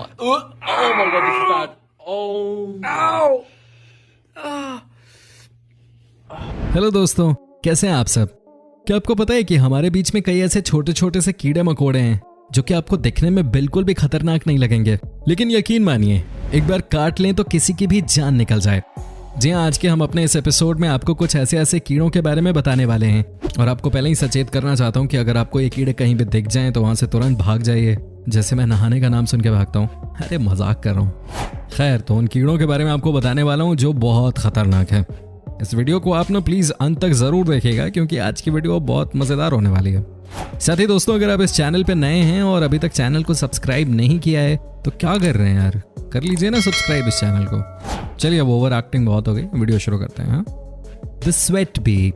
Oh my god, this is bad. Oh. Ow. Hello दोस्तों, कैसे हैं आप सब? क्या आपको पता है कि हमारे बीच में कई ऐसे छोटे छोटे से कीड़े मकोड़े हैं जो कि आपको दिखने में बिल्कुल भी खतरनाक नहीं लगेंगे, लेकिन यकीन मानिए एक बार काट लें तो किसी की भी जान निकल जाए। जी हाँ, आज के हम अपने इस एपिसोड में आपको कुछ ऐसे कीड़ों के बारे में बताने वाले हैं और आपको पहले ही सचेत करना चाहता हूँ कि अगर आपको ये कीड़े कहीं भी दिख जाएं तो वहां से तुरंत भाग जाइए, जैसे मैं नहाने का नाम सुन के भागता हूँ। अरे मजाक कर रहा हूँ। खैर, तो उन कीड़ों के बारे में आपको बताने वाला हूँ जो बहुत खतरनाक है। इस वीडियो को आप ना प्लीज अंत तक जरूर देखिएगा क्योंकि आज की वीडियो बहुत मजेदार होने वाली है। साथ ही दोस्तों, अगर आप इस चैनल पे नए हैं और अभी तक चैनल को सब्सक्राइब नहीं किया है तो क्या कर रहे हैं यार, कर लीजिए ना सब्सक्राइब इस चैनल को। चलिए, अब ओवर एक्टिंग बहुत हो गई, वीडियो शुरू करते हैं। The sweat bee.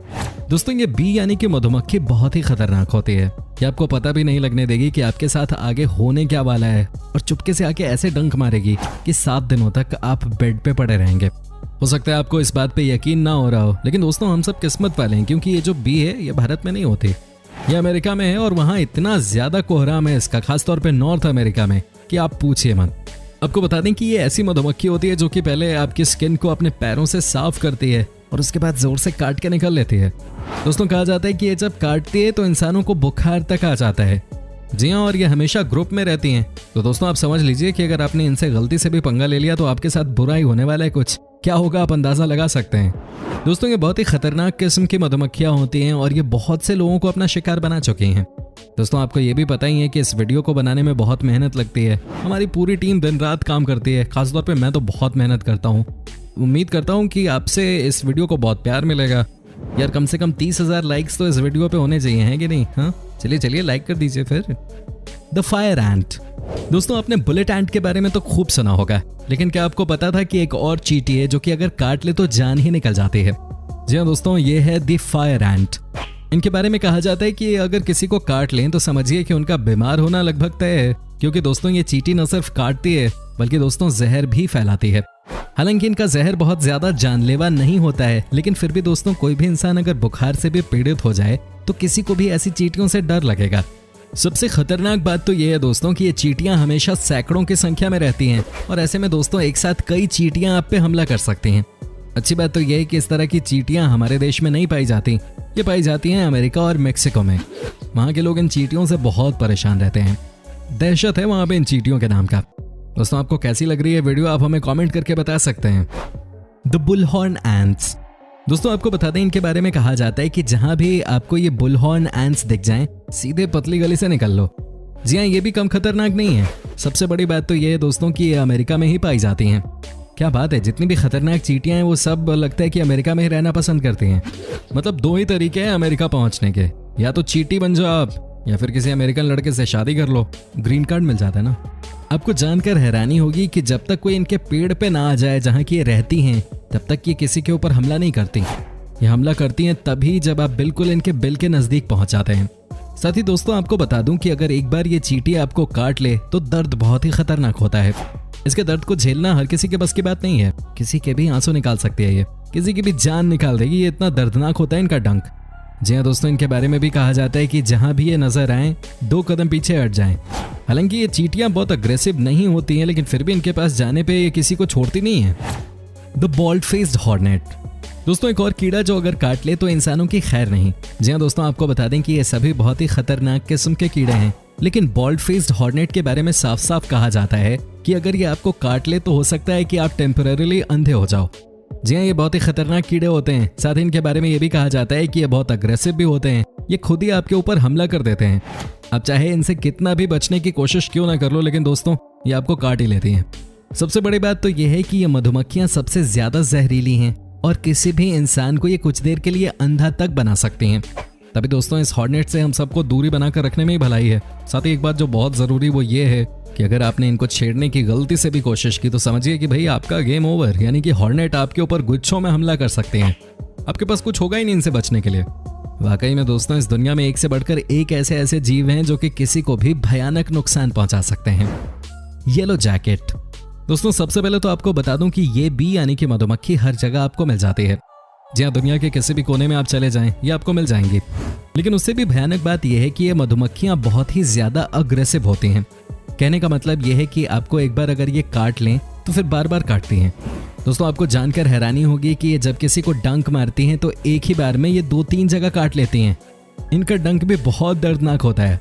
दोस्तों, ये बी यानी कि मधुमक्खी बहुत ही खतरनाक होती है। ये आपको पता भी नहीं लगने देगी कि आपके साथ आगे होने क्या वाला है और चुपके से आके ऐसे डंक मारेगी कि 7 दिनों तक आप बेड पे पड़े रहेंगे। हो सकता है आपको इस बात पे यकीन ना हो रहा हो, लेकिन दोस्तों हम सब किस्मत वाले हैं क्योंकि ये जो बी है ये भारत में नहीं होती, ये अमेरिका में है और वहाँ इतना ज्यादा कोहराम है इसका, खासतौर पे नॉर्थ अमेरिका में, कि आप पूछिए मत। आपको बता दें कि ये ऐसी मधुमक्खी होती है जो कि पहले आपकी स्किन को अपने पैरों से साफ करती है और उसके बाद जोर से काट के निकल लेती है। दोस्तों, कहा जाता है कि ये जब काटती है तो इंसानों को बुखार तक आ जाता है। जी हाँ, और ये हमेशा ग्रुप में रहती हैं। तो दोस्तों आप समझ लीजिए कि अगर आपने इनसे गलती से भी पंगा ले लिया तो आपके साथ बुरा ही होने वाला है। कुछ क्या होगा आप अंदाजा लगा सकते हैं। दोस्तों, ये बहुत ही खतरनाक किस्म की मधुमक्खियां होती हैं और ये बहुत से लोगों को अपना शिकार बना चुकी हैं। दोस्तों, आपको ये भी पता ही है कि इस वीडियो को बनाने में बहुत मेहनत लगती है। हमारी पूरी टीम दिन रात काम करती है, खासतौर पे मैं तो बहुत मेहनत करता हूँ। उम्मीद करता हूँ कि आपसे इस वीडियो को बहुत प्यार मिलेगा। यार कम से कम 30,000 लाइक्स तो इस वीडियो पे होने चाहिए, हैं कि नहीं? हाँ, चलिए लाइक कर दीजिए फिर। द फायर एंट। दोस्तों, आपने बुलेट एंट के बारे में तो खूब सुना होगा, लेकिन क्या आपको पता था कि एक और चींटी है जो कि अगर काट ले तो जान ही निकल जाती है? जी हाँ दोस्तों, ये है द फायर एंट। इनके बारे में कहा जाता है कि अगर किसी को काट लें तो समझिए कि उनका बीमार होना लगभग तय है, क्योंकि दोस्तों ये चींटी न सिर्फ काटती है बल्कि दोस्तों जहर भी फैलाती है। हालांकि इनका जहर बहुत ज्यादा जानलेवा नहीं होता है, लेकिन फिर भी दोस्तों कोई भी इंसान अगर बुखार से भी पीड़ित हो जाए तो किसी को भी ऐसी चींटियों से डर लगेगा। सबसे खतरनाक बात तो ये है दोस्तों कि ये चींटियां हमेशा सैकड़ों की संख्या में रहती हैं और ऐसे में दोस्तों एक साथ कई चींटियां आप पे हमला कर सकती हैं। अच्छी बात तो यह है कि इस तरह की चींटियां हमारे देश में नहीं पाई जाती, ये पाई जाती हैं अमेरिका और मेक्सिको में। वहाँ के लोग इन चींटियों से बहुत परेशान रहते हैं, दहशत है वहाँ पे इन चींटियों के नाम का। दोस्तों, आपको कैसी लग रही है वीडियो, आप हमें कमेंट करके बता सकते हैं। The bullhorn ants. दोस्तों, आपको बता दें इनके बारे में कहा जाता है कि जहां भी आपको ये बुलहॉर्न एंट्स दिख जाएं, सीधे पतली गली से निकल लो। जी हाँ, ये भी कम खतरनाक नहीं है। सबसे बड़ी बात तो ये है दोस्तों कि ये अमेरिका में ही पाई जाती हैं। क्या बात है, जितनी भी खतरनाक चींटियां हैं वो सब लगता है कि अमेरिका में ही रहना पसंद करती हैं। मतलब 2 ही तरीके हैं अमेरिका पहुंचने के, या तो चींटी बन जाओ आप या फिर किसी अमेरिकन लड़के से शादी कर लो, ग्रीन कार्ड मिल जाता है ना। आपको जानकर हैरानी होगी कि जब तक कोई इनके पेड़ पे ना आ जाए जहाँ की ये रहती हैं, तब तक ये किसी के ऊपर हमला नहीं करती। ये हमला करती हैं तभी जब आप बिल्कुल इनके बिल के नजदीक पहुंच जाते हैं। साथ ही दोस्तों आपको बता दूं कि अगर एक बार ये चींटी आपको काट ले तो दर्द बहुत ही खतरनाक होता है। इसके दर्द को झेलना हर किसी के बस की बात नहीं है, किसी के भी आंसू निकाल सकती है, ये किसी की भी जान निकाल देगी, ये इतना दर्दनाक होता है इनका डंक। जी हाँ दोस्तों, इनके बारे में भी कहा जाता है कि जहां भी ये नजर आए 2 कदम पीछे हट जाएं। हालांकि ये चींटियां बहुत अग्रेसिव नहीं होती हैं, लेकिन फिर भी इनके पास जाने पे ये किसी को छोड़ती नहीं है। The bald faced hornet. दोस्तों, एक और कीड़ा जो अगर काट ले तो इंसानों की खैर नहीं। जी हाँ दोस्तों, आपको बता दें कि ये सभी बहुत ही खतरनाक किस्म के कीड़े हैं, लेकिन बॉल्ड फेस्ड हॉर्नेट के बारे में साफ साफ कहा जाता है कि अगर ये आपको काट ले तो हो सकता है कि आप टेम्पररीली अंधे हो जाओ। जी हाँ, ये बहुत ही खतरनाक कीड़े होते हैं। साथ ही इनके बारे में ये भी कहा जाता है कि ये बहुत अग्रेसिव भी होते हैं, ये खुद ही आपके ऊपर हमला कर देते हैं। आप चाहे इनसे कितना भी बचने की कोशिश क्यों ना कर लो, लेकिन दोस्तों ये आपको काट ही लेती हैं। सबसे बड़ी बात तो ये है कि ये मधुमक्खियां सबसे ज्यादा जहरीली हैं और किसी भी इंसान को ये कुछ देर के लिए अंधा तक बना सकती हैं। तभी दोस्तों इस हॉर्नेट से हम सबको दूरी बनाकर रखने में ही भलाई है। साथ ही एक बात जो बहुत जरूरी वो ये है कि अगर आपने इनको छेड़ने की गलती से भी कोशिश की तो समझिए कि भाई आपका गेम ओवर, यानी कि हॉर्नेट आपके ऊपर गुच्छों में हमला कर सकते हैं। आपके पास कुछ होगा ही नहीं इनसे बचने के लिए। वाकई में दोस्तों इस दुनिया में एक से बढ़कर एक ऐसे जीव हैं जो कि किसी को भी भयानक नुकसान पहुंचा सकते हैं। Yellow jacket. दोस्तों सबसे पहले तो आपको बता दूं कि ये बी यानी कि मधुमक्खी हर जगह आपको मिल जाती है। जी हाँ, दुनिया के किसी भी कोने में आप चले जाएं ये आपको मिल जाएंगी। लेकिन उससे भी भयानक बात यह है कि ये मधुमक्खियां बहुत ही ज्यादा अग्रेसिव होती हैं। कहने का मतलब यह है कि आपको एक बार अगर ये काट लें तो फिर बार बार काटती हैं। दोस्तों आपको जानकर हैरानी होगी कि ये जब किसी को डंक मारती हैं तो एक ही बार में ये 2-3 जगह काट लेती हैं। इनका डंक भी बहुत दर्दनाक होता है।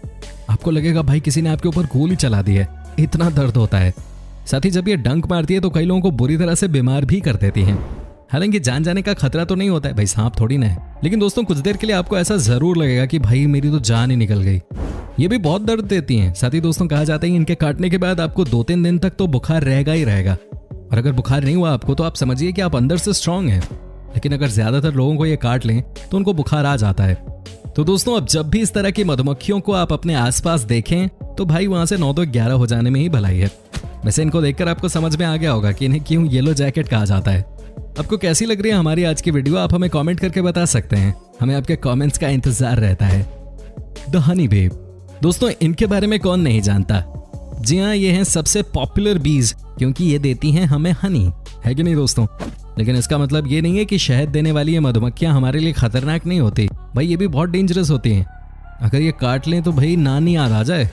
आपको लगेगा भाई किसी ने आपके ऊपर गोली चला दी है, इतना दर्द होता है। साथ ही जब ये डंक मारती है तो कई लोगों को बुरी तरह से बीमार भी कर देती हैं। हालांकि जान जाने का खतरा तो नहीं होता है, भाई सांप थोड़ी ना है, लेकिन दोस्तों कुछ देर के लिए आपको ऐसा जरूर लगेगा कि भाई मेरी तो जान ही निकल गई। ये भी बहुत दर्द देती हैं। साथ ही दोस्तों कहा जाता है कि इनके काटने के बाद आपको 2-3 दिन तक तो बुखार रहेगा ही रहेगा। और अगर बुखार नहीं हुआ आपको तो आप समझिए कि आप अंदर से स्ट्रांग हैं। लेकिन अगर ज्यादातर लोगों को ये काट लें तो उनको बुखार आ जाता है। तो दोस्तों अब जब भी इस तरह की मधुमक्खियों को आप अपने आसपास देखें तो भाई वहां से 9-11 हो जाने में ही भलाई है। वैसे इनको देखकर आपको समझ में आ गया होगा कि इन्हें क्यों येलो जैकेट कहा जाता है। आपको कैसी लग रही है हमारी आज की वीडियो, आप हमें कमेंट करके बता सकते हैं। हमें आपके कमेंट्स का इंतजार रहता है। द हनी बेब, दोस्तों इनके बारे में कौन नहीं जानता। जी हाँ, ये हैं सबसे पॉपुलर बीज क्योंकि ये देती हैं हमें हनी, है कि नहीं दोस्तों। लेकिन इसका मतलब ये नहीं है कि शहद देने वाली ये मधुमक्खियां हमारे लिए खतरनाक नहीं होती। भाई ये भी बहुत डेंजरस होती हैं। अगर ये काट लें तो भाई नानी याद आ जाए।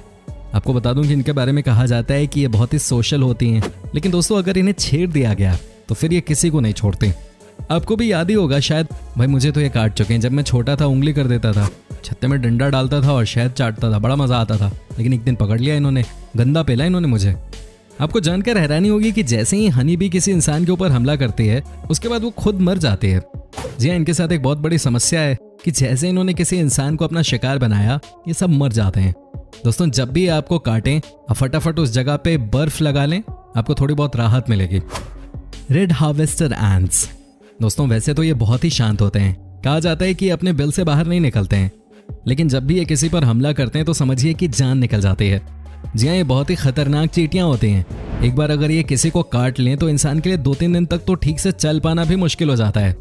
आपको बता दूं कि इनके बारे में कहा जाता है कि ये बहुत ही सोशल होती हैं। लेकिन दोस्तों अगर इन्हें छेड़ दिया गया तो फिर ये किसी को नहीं छोड़ते। आपको भी याद ही होगा शायद, भाई मुझे तो ये काट चुके हैं। जब मैं छोटा था उंगली कर देता था, छत्ते में डंडा डालता था और शहद चाटता था, बड़ा मजा आता था। लेकिन एक दिन पकड़ लिया इन्होंने, गंदा पेला इन्होंने मुझे। आपको जानकर हैरानी होगी कि जैसे ही हनी बी किसी इंसान के ऊपर हमला करती है उसके बाद वो खुद मर जाती है। जी हाँ, इनके साथ एक बहुत बड़ी समस्या है कि जैसे इन्होंने किसी इंसान को अपना शिकार बनाया ये सब मर जाते हैं। दोस्तों जब भी आपको काटें आप फटाफट उस जगह पे बर्फ लगा लें, आपको थोड़ी बहुत राहत मिलेगी। रेड हार्वेस्टर एंट्स, दोस्तों वैसे तो ये बहुत ही शांत होते हैं। कहा जाता है कि अपने बिल से बाहर नहीं निकलते हैं, लेकिन जब भी ये किसी पर हमला करते हैं तो समझिए कि जान निकल जाती है। जी हाँ, ये बहुत ही खतरनाक चींटियां होती हैं। एक बार अगर ये किसी को काट लें तो इंसान के लिए 2-3 दिन तक तो ठीक से चल पाना भी मुश्किल हो जाता है।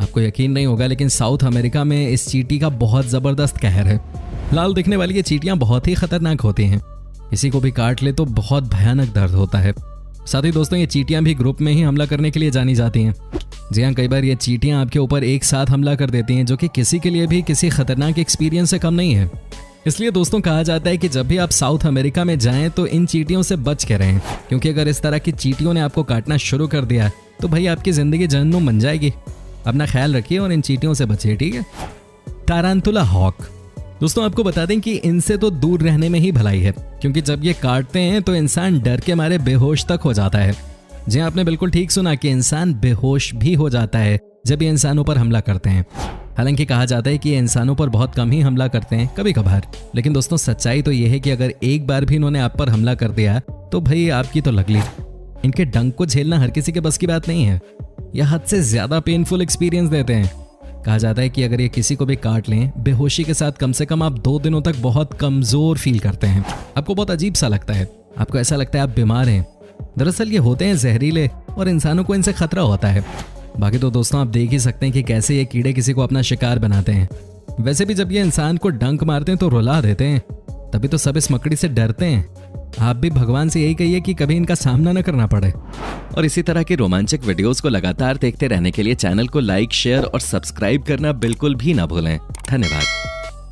आपको यकीन नहीं होगा लेकिन साउथ अमेरिका में इस चींटी का बहुत जबरदस्त कहर है। लाल दिखने वाली ये चींटियां बहुत ही खतरनाक होती हैं। किसी को भी काट ले तो बहुत भयानक दर्द होता है। साथ ही दोस्तों ये चींटियां भी ग्रुप में ही हमला करने के लिए जानी जाती हैं। जी हाँ, कई बार ये चींटियां आपके ऊपर एक साथ हमला कर देती हैं, जो कि किसी के लिए भी किसी खतरनाक एक्सपीरियंस से कम नहीं है। इसलिए दोस्तों कहा जाता है कि जब भी आप साउथ अमेरिका में जाएं तो इन चींटियों से बच के रहें, क्योंकि अगर इस तरह की चींटियों ने आपको काटना शुरू कर दिया तो भाई आपकी जिंदगी जहन्नुम बन जाएगी। अपना ख्याल रखिए और इन चींटियों से बचिए, ठीक है। टारंतुला हॉक, दोस्तों आपको बता दें कि इनसे तो दूर रहने में ही भलाई है, क्योंकि जब ये काटते हैं तो इंसान डर के मारे बेहोश तक हो जाता है। जी आपने बिल्कुल ठीक सुना कि इंसान बेहोश भी हो जाता है जब ये इंसानों पर हमला करते हैं। हालांकि कहा जाता है कि ये इंसानों पर बहुत कम ही हमला करते हैं, कभी कभार। लेकिन दोस्तों सच्चाई तो ये है कि अगर एक बार भी इन्होंने आप पर हमला कर दिया तो भाई आपकी तो लगली। इनके डंक को झेलना हर किसी के बस की बात नहीं है। यह हद से ज्यादा पेनफुल एक्सपीरियंस देते हैं। कहा जाता है कि अगर ये किसी को भी काट लें बेहोशी के साथ कम से कम आप 2 दिनों तक बहुत कमजोर फील करते हैं। आपको बहुत अजीब सा लगता है, आपको ऐसा लगता है आप बीमार हैं। दरअसल ये होते हैं जहरीले और इंसानों को इनसे खतरा होता है। बाकी तो दोस्तों आप देख ही सकते हैं कि कैसे ये कीड़े किसी को अपना शिकार बनाते हैं। वैसे भी जब ये इंसान को डंक मारते हैं तो रुला देते हैं, तभी तो सब इस मकड़ी से डरते हैं। आप भी भगवान से यही कहिए कि कभी इनका सामना न करना पड़े। और इसी तरह के रोमांचक वीडियोस को लगातार देखते रहने के लिए चैनल को लाइक, शेयर और सब्सक्राइब करना बिल्कुल भी ना भूलें। धन्यवाद।